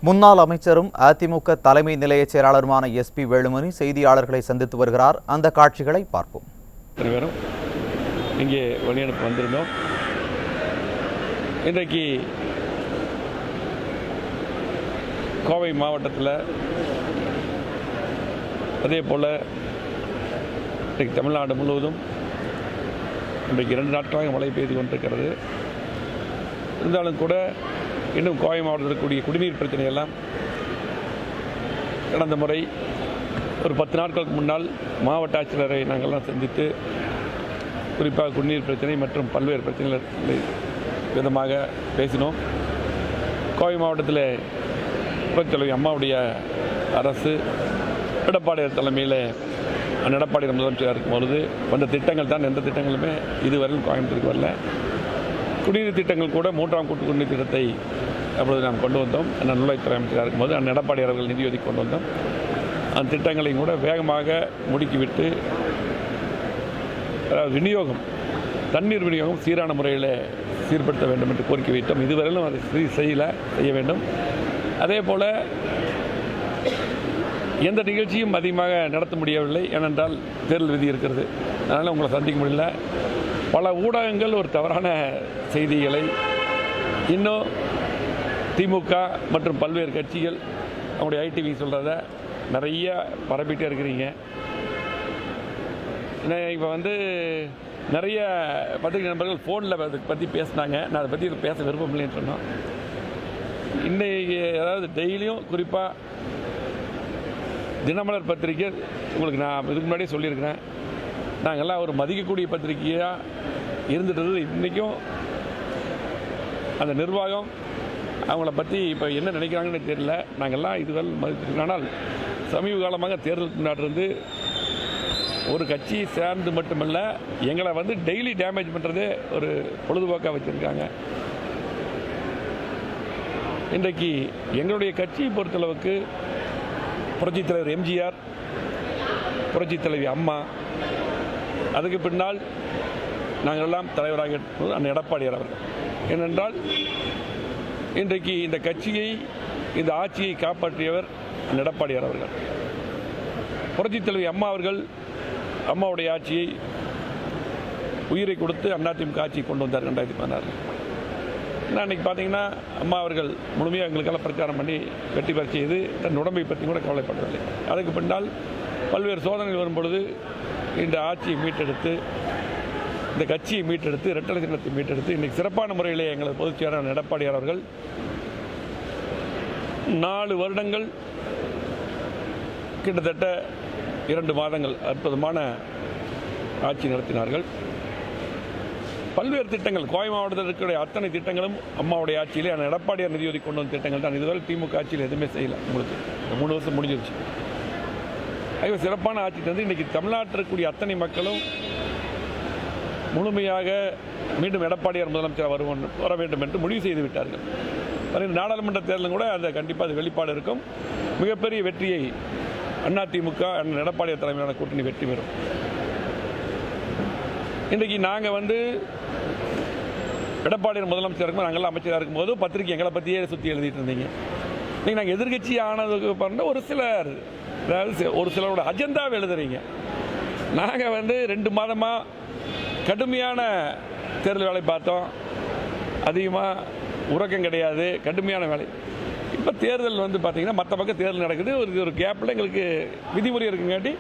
முன்னாள் அமைச்சரும் அதிமுக தலைமை நிலைய செயலாளருமான எஸ்பி வேலுமணி செய்தியாளர்களை சந்தித்து வருகிறார். அந்த காட்சிகளை பார்ப்போம். இங்கே வெளியனுப்பு வந்திருந்தோம். இன்றைக்கு கோவை மாவட்டத்தில் அதே போல் இன்றைக்கு தமிழ்நாடு முழுவதும் இன்றைக்கு 2 நாட்களாக மழை பெய்து கொண்டிருக்கிறது. இருந்தாலும் கூட இன்னும் கோவை மாவட்டத்தில் இருக்கக்கூடிய குடிநீர் பிரச்சனையெல்லாம் கடந்த முறை ஒரு 10 நாட்களுக்கு முன்னால் மாவட்ட ஆட்சியரை நாங்கள்லாம் சந்தித்து குறிப்பாக குடிநீர் பிரச்சனை மற்றும் பல்வேறு பிரச்சனைகள் விதமாக பேசினோம். கோவை மாவட்டத்தில் புரட்சித்தலைவி அம்மாவுடைய அரசு எடப்பாடியார் தலைமையில் எடப்பாடி முதலமைச்சராக இருக்கும்பொழுது வந்த திட்டங்கள் தான் எந்த திட்டங்களுமே இதுவரையும் கோயம்புத்தூருக்கு வரல. குடிநீர் திட்டங்கள் கூட 3ஆம் கூட்டு குடிநீர் திட்டத்தை அப்பொழுது நாம் கொண்டு வந்தோம். நுழைவுத்துறை அமைச்சராக இருக்கும்போது எடப்பாடி அவர்கள் நிதி ஒதுக்கி கொண்டு வந்தோம். அந்த திட்டங்களையும் கூட வேகமாக முடுக்கிவிட்டு விநியோகம் தண்ணீர் விநியோகம் சீரான முறையில் சீர்படுத்த வேண்டும் என்று கோரிக்கை வைத்தோம். இதுவரையிலும் அதை செய்ய வேண்டும். அதே போல் எந்த நிகழ்ச்சியும் அதிகமாக நடத்த முடியவில்லை. ஏனென்றால் தேர்தல் விதி இருக்கிறது. அதனால் உங்களை சந்திக்க முடியல. பல ஊடகங்கள் ஒரு தவறான செய்திகளை இன்னும் திமுக மற்றும் பல்வேறு கட்சிகள் அவங்களுடைய ஐடிவி சொல்கிறத நிறைய பரப்பிட்டே இருக்கிறீங்க. இப்போ நிறைய பத்திரிகை நண்பர்கள் ஃபோனில் அதை பற்றி பேசினாங்க. நான் அதை பற்றி பேச விருப்பம் இல்லைன்னு சொன்னோம். இன்றைக்கி அதாவது டெய்லியும் குறிப்பாக தினமலர் பத்திரிகை உங்களுக்கு நான் இதுக்கு முன்னாடியே சொல்லியிருக்கிறேன். நாங்கள்லாம் ஒரு மதிக்கக்கூடிய பத்திரிகையாக இருந்துட்டு இன்றைக்கும் அந்த நிர்வாகம் அவங்கள பற்றி இப்போ என்ன நினைக்கிறாங்கன்னு தெரியல. நாங்கள்லாம் இதுவரை மதித்திருக்கோம். ஆனால் சமீப காலமாக தேர்தலுக்கு முன்னாடி ஒரு கட்சி சேர்ந்து மட்டுமல்ல எங்களை டெய்லி டேமேஜ் பண்ணுறதே ஒரு பொழுதுபோக்காக வச்சுருக்காங்க. இன்றைக்கு எங்களுடைய கட்சியை பொறுத்தளவுக்கு புரட்சித் தலைவர் எம்ஜிஆர், புரட்சித் தலைவி அம்மா, அதுக்கு பின்னால் நாங்கள் எல்லாம் தலைவராக இருப்பது அண்ணன் எடப்பாடியார் அவர்கள். ஏனென்றால் இன்றைக்கு இந்த கட்சியை இந்த ஆட்சியை காப்பாற்றியவர் அண்ணன் எடப்பாடியார் அவர்கள். புரட்சித் தலைவி அம்மா அவர்கள் அம்மாவுடைய ஆட்சியை உயிரை கொடுத்து அதிமுக ஆட்சியை கொண்டு வந்தார் 2016. அன்றைக்கி பார்த்தீங்கன்னா அம்மா அவர்கள் முழுமையாக எங்களுக்கெல்லாம் பிரச்சாரம் பண்ணி வெற்றி பெற செய்து தன் உடம்பை பற்றி கூட கவலைப்படவில்லை. அதுக்கு பின்னால் பல்வேறு சோதனைகள் வரும்பொழுது இந்த ஆட்சியை மீட்டெடுத்து இந்த கட்சியை மீட்டெடுத்து இரட்டை சின்னத்தை மீட்டெடுத்து இன்றைக்கு சிறப்பான முறையிலே எங்களது பொதுச் செயலாளர் எடப்பாடியார் அவர்கள் 4 வருடங்கள் கிட்டத்தட்ட 2 மாதங்கள் அற்புதமான ஆட்சி நடத்தினார்கள். பல்வேறு திட்டங்கள் கோவை மாவட்டத்தில் இருக்கிற அத்தனை திட்டங்களும் அம்மாவுடைய ஆட்சியிலே எடப்பாடியார் நிதி ஒதுக்கி கொண்டு வந்த திட்டங்கள் தான். இதுவரை திமுக ஆட்சியில் எதுவுமே செய்யலை. உங்களுக்கு 3 வருஷம் முடிஞ்சிருச்சு. ஆகவே சிறப்பான ஆட்சி தந்து இன்றைக்கி தமிழ்நாட்டில் இருக்கக்கூடிய அத்தனை மக்களும் முழுமையாக மீண்டும் எடப்பாடியார் முதலமைச்சர் வர வேண்டும் என்று முடிவு செய்து விட்டார்கள். நாடாளுமன்ற தேர்தலும் கூட அந்த கண்டிப்பாக அது வெளிப்பாடு இருக்கும். மிகப்பெரிய வெற்றியை அதிமுக எடப்பாடியார் தலைமையிலான கூட்டணி வெற்றி பெறும். இன்றைக்கு நாங்கள் எடப்பாடியார் முதலமைச்சர் இருக்கும்போது நாங்கள்லாம் அமைச்சராக இருக்கும்போது பத்திரிகை எங்களை பற்றியே சுற்றி எழுதிட்டு இருந்தீங்க. இன்றைக்கி நாங்கள் எதிர்கட்சி ஆனதுக்கு பிறந்த ஒரு சிலரோட அஜெண்டாவை எழுதுறீங்க. நாங்கள் 2 மாதமாக கடுமையான தேர்தல் வேலை பார்த்தோம். அதிகமாக உறக்கம் கிடையாது, கடுமையான வேலை. இப்போ தேர்தல் பார்த்தீங்கன்னா மற்ற பக்கம் தேர்தல் நடக்குது. ஒரு கேப்பில் எங்களுக்கு விதிமுறை இருக்குங்காட்டி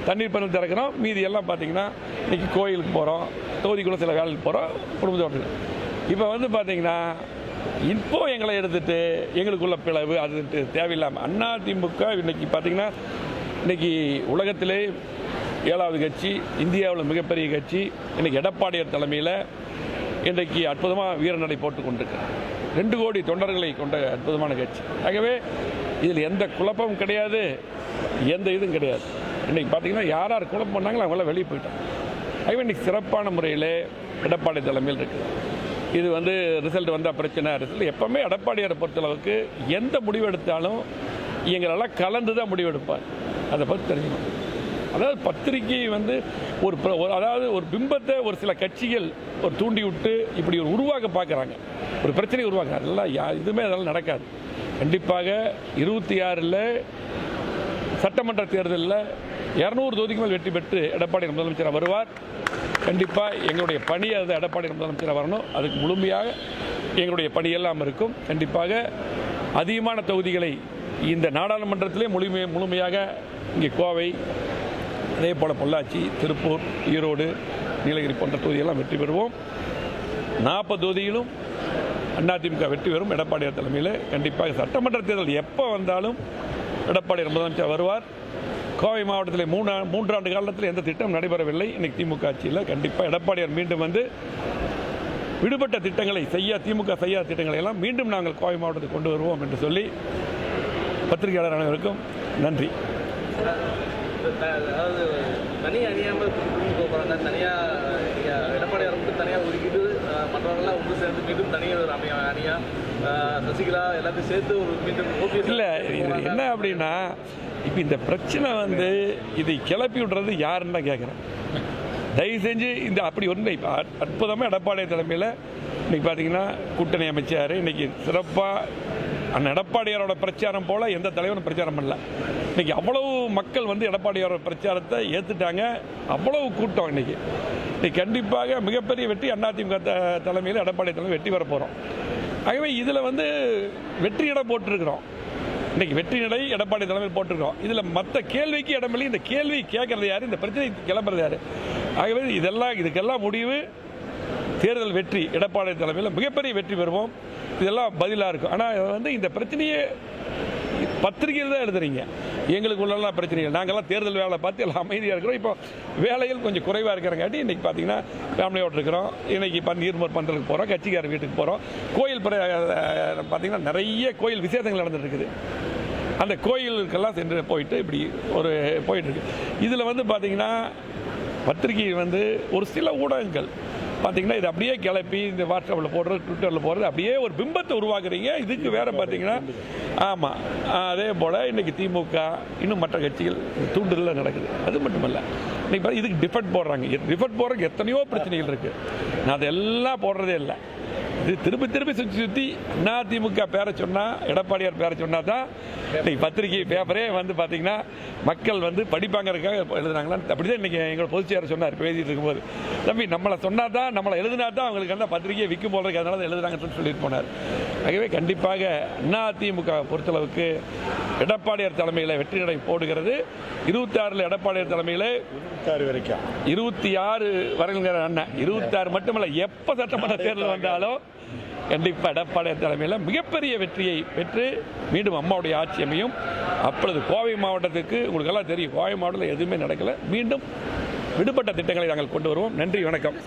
தண்ணீர் பணம் திறக்கிறோம். மீதி எல்லாம் பார்த்தீங்கன்னா இன்றைக்கி கோயிலுக்கு போகிறோம், தொகுதிக்குள்ளே சில வேலைக்கு போகிறோம், குடும்பத்தோடு. இப்போ பார்த்தீங்கன்னா இப்போ எங்களை எடுத்துகிட்டு எங்களுக்குள்ள பிளவு அது தேவையில்லாமல் அதிமுக இன்றைக்கி பார்த்தீங்கன்னா இன்றைக்கி உலகத்திலே 7வது கட்சி, இந்தியாவில் மிகப்பெரிய கட்சி. இன்றைக்கி எடப்பாடியார் தலைமையில் இன்றைக்கு அற்புதமாக வீரநடை போட்டு கொண்டிருக்கு. 2 கோடி தொண்டர்களை கொண்ட அற்புதமான கட்சி. ஆகவே இதில் எந்த குழப்பமும் கிடையாது, எந்த இதுவும் கிடையாது. இன்றைக்கி பார்த்தீங்கன்னா யார் குழப்பம் பண்ணாங்களோ அவங்களாம் வெளியே போயிட்டாங்க. ஆகவே இன்றைக்கி சிறப்பான முறையில் எடப்பாடி தலைமையில் இருக்குது. இது ரிசல்ட் வந்தால் பிரச்சனை. ரிசல்ட் எப்போவுமே எடப்பாடியாரை பொறுத்தளவுக்கு எந்த முடிவு எடுத்தாலும் எங்களெல்லாம் கலந்து தான் முடிவெடுப்பார். அதை பற்றி தெரிஞ்சுக்கணும். அதாவது பத்திரிகை அதாவது ஒரு பிம்பத்தை ஒரு சில கட்சிகள் தூண்டி விட்டு இப்படி ஒரு உருவாக்க பார்க்குறாங்க, ஒரு பிரச்சனையை உருவாக்குறாங்க. அதெல்லாம் இதுவுமே அதெல்லாம் நடக்காது. கண்டிப்பாக 26 சட்டமன்ற தேர்தலில் 200 தொகுதிக்கு மேல் வெற்றி பெற்று எடப்பாடி முதலமைச்சராக வருவார். கண்டிப்பாக எங்களுடைய பணி அது எடப்பாடி முதலமைச்சராக வரணும். அதுக்கு முழுமையாக எங்களுடைய பணியெல்லாம் இருக்கும். கண்டிப்பாக அதிகமான தொகுதிகளை இந்த நாடாளுமன்றத்திலே முழுமையாக இங்கே கோவை, அதே போல் பொள்ளாச்சி, திருப்பூர், ஈரோடு, நீலகிரி போன்ற தொகுதியெல்லாம் வெற்றி பெறுவோம். 40 தொகுதியிலும் அதிமுக வெற்றி பெறும் எடப்பாடியார் தலைமையில். கண்டிப்பாக சட்டமன்ற தேர்தல் எப்போ வந்தாலும் எடப்பாடியார் முதலமைச்சர் வருவார். கோவை மாவட்டத்தில் 3 ஆண்டு காலத்தில் எந்த திட்டம் நடைபெறவில்லை. இன்னைக்கு திமுக ஆட்சியில் கண்டிப்பாக எடப்பாடியார் மீண்டும் வந்து விடுபட்ட திட்டங்களை திமுக செய்யாத திட்டங்களை எல்லாம் மீண்டும் நாங்கள் கோவை மாவட்டத்துக்கு கொண்டு வருவோம் என்று சொல்லி பத்திரிகையாளர் அனைவருக்கும் நன்றி. அதாவது தனியாக அணியாமல் போகிறாங்க, தனியாக எடப்பாடியார் மட்டும் தனியாக ஒதுக்கிட்டு மற்றவர்கள்லாம் ஒன்று சேர்ந்து மீண்டும் தனியாக ஒரு அணியா சசிகலா எல்லாத்தையும் சேர்த்து ஒரு மீண்டும் இல்லை என்ன அப்படின்னா, இப்போ இந்த பிரச்சனை வந்து இதை கிளப்பி விடுறது யாருன்னு தான் கேட்குறேன். தயவு செஞ்சு இந்த அப்படி ஒன்று இப்போ அற்புதமாக எடப்பாடி தலைமையில் இன்றைக்கி பார்த்தீங்கன்னா கூட்டணி அமைச்சார். இன்றைக்கி சிறப்பாக எடப்பாடியாரோட பிரச்சாரம் போல் எந்த தலைவரும் பிரச்சாரம் பண்ணல. இன்றைக்கி அவ்வளவு மக்கள் வந்து எடப்பாடியாரோட பிரச்சாரத்தை ஏற்றுட்டாங்க. அவ்வளவு கூட்டம் இன்றைக்கி கண்டிப்பாக மிகப்பெரிய வெற்றி அதிமுக தலைமையில் எடப்பாடி தலைமை வெற்றி பெற போகிறோம். ஆகவே இதில் வந்து வெற்றி இடம் போட்டிருக்கிறோம். இன்றைக்கி வெற்றி நடை எடப்பாடி தலைமையில் போட்டிருக்கோம். இதில் மற்ற கேள்விக்கு இடமில்லை. இந்த கேள்வி கேட்கறது யார், இந்த பிரச்சனை கிளம்புறது யார்? ஆகவே இதுக்கெல்லாம் முடிவு தேர்தல் வெற்றி. எடப்பாடி தலைமையில் மிகப்பெரிய வெற்றி பெறுவோம். இதெல்லாம் பதிலாக இருக்கும். ஆனால் வந்து இந்த பிரச்சனையே பத்திரிகையில் தான் எழுதுறீங்க. எங்களுக்கு உள்ளலாம் பிரச்சனைகள், நாங்கள்லாம் தேர்தல் வேலை பார்த்து எல்லாம் அமைதியாக இருக்கிறோம். இப்போ வேலைகள் கொஞ்சம் குறைவாக இருக்கிறங்காட்டி இன்றைக்கி பார்த்தீங்கன்னா ஃபேமிலியோடு இருக்கிறோம். இன்றைக்கி நீர்மோர் பண்ணுறதுக்கு போகிறோம், கட்சிக்கார வீட்டுக்கு போகிறோம். கோயில் பார்த்திங்கன்னா நிறைய கோயில் விசேஷங்கள் நடந்துட்டு இருக்குது. அந்த கோயிலுக்கெல்லாம் சென்று போயிட்டு இப்படி போயிட்டுருக்கு. இதில் வந்து பார்த்திங்கன்னா பத்திரிகை வந்து ஒரு சில ஊடகங்கள் பார்த்தீங்கன்னா இது அப்படியே கிளப்பி இந்த வாட்ஸ்அப்பில் போடுறது, ட்விட்டரில் போடுறது, அப்படியே ஒரு பிம்பத்தை உருவாக்குறீங்க. இதுக்கு வேறு பார்த்தீங்கன்னா ஆமாம், அதே போல் இன்றைக்கி திமுக இன்னும் மற்ற கட்சிகள் தூண்டுதலில் நடக்குது. அது மட்டுமல்ல, இன்றைக்கி இதுக்கு டிஃபெக்ட் போடுறாங்க. டிஃபெக்ட் போடுறதுக்கு எத்தனையோ பிரச்சனைகள் இருக்குது. நான் அதெல்லாம் போடுறதே இல்லை. இது திருப்பி சுற்றி அதிமுக பேரை சொன்னால், எடப்பாடியார் பேரை சொன்னால் தான் இன்றைக்கி பத்திரிகை பேப்பரே வந்து பார்த்திங்கன்னா மக்கள் வந்து படிப்பாங்கிறதுக்காக எழுதுனாங்களான்னு அப்படி தான் இன்றைக்கி எங்களோட பொதுச்செயலாளர் சொன்னார் பேசிகிட்டு இருக்கும்போது. தம்பி நம்மளை சொன்னால் தான், நம்மளை எழுதினா தான் அவங்களுக்கு அந்த பத்திரிகையை விற்கும் போடுறதுக்கு அதனால தான் எழுதுறாங்கன்னு சொல்லிட்டு போனார். ஆகவே கண்டிப்பாக அதிமுக பொறுத்தளவுக்கு எடப்பாடியார் தலைமையில் வெற்றி நடை போடுகிறது. 26 எடப்பாடியார் தலைமையில் 26 வரைங்கிற அண்ணன் 26 மட்டுமல்ல, எப்போ சட்டமன்ற தேர்தல் வந்தாலும் கண்டிப்பாக எடப்பாடியார் தலைமையில் மிகப்பெரிய வெற்றியை பெற்று மீண்டும் அம்மாவுடைய ஆட்சி அமையும். அப்பொழுது கோவை மாவட்டத்துக்கு உங்களுக்கெல்லாம் தெரியும், கோவை மாவட்டத்தில் எதுவுமே நடக்கலை. மீண்டும் விடுபட்ட திட்டங்களை நாங்கள் கொண்டு வருவோம். நன்றி, வணக்கம்.